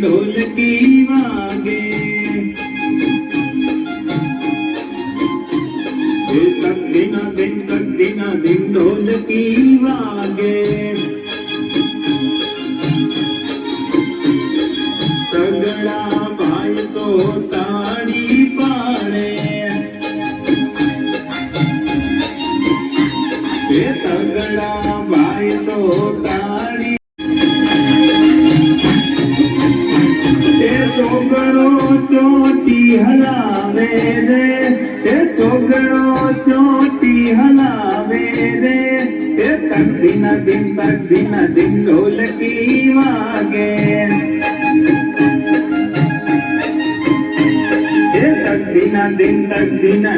ढोलकी वागे तक दिना दिन ढोलकी वागे सगड़ा भाई तो ताड़ी पाड़े सगड़ा भाई तो ताड़ी छोकरो चोटी हलावे रे छोकरो चोटी हलावे रे तक दिन ढोलकी वागे तक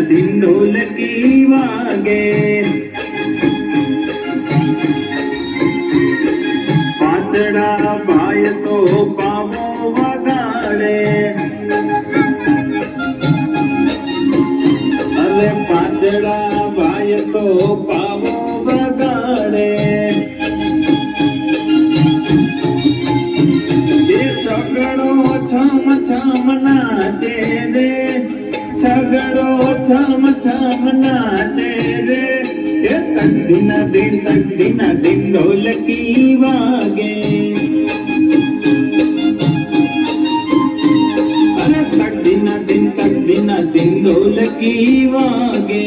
दिन ढोलकी वागे पाचड़ा भाई तो पावो वगाड़े अरे पाचड़ा भाई तो पावो वगाड़े ये सगड़ो छम छम नाचे रे सगड़ो छम छम नाचे रे तक दिन ढोलकी वागे अरे तक दिन ढोलकी वागे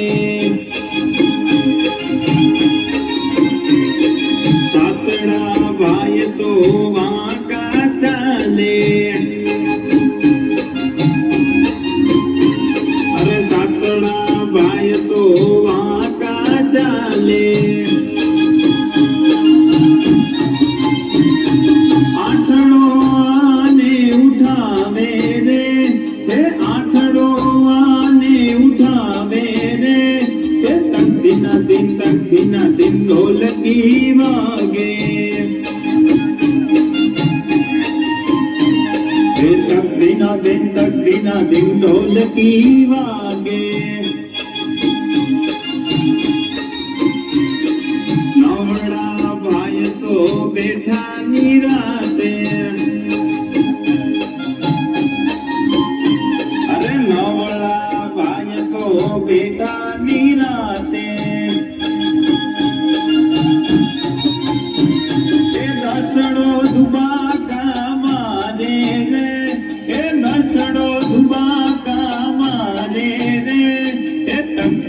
सातड़ा भाई तो वहाँ का चाले अरे सातड़ा भाई तो वहाँ का चाले आठड़ो आने उठावे रे आठड़ो आने उठावे रे तक दिन ढोलकी वागे तक दिन ढोलकी वागे नवड़ा भाई तो बैठा निराते अरे नवड़ा भाई तो बैठा निराते नसड़ो धुबाका मारे रे नसड़ो धुबाका मारे रे तक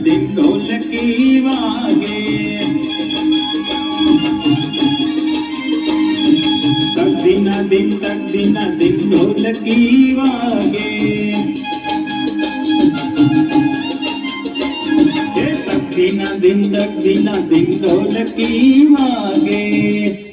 दिन ढोलकी वागे तक दिन ढोलकी वागे तक दिन ढोलकी वागे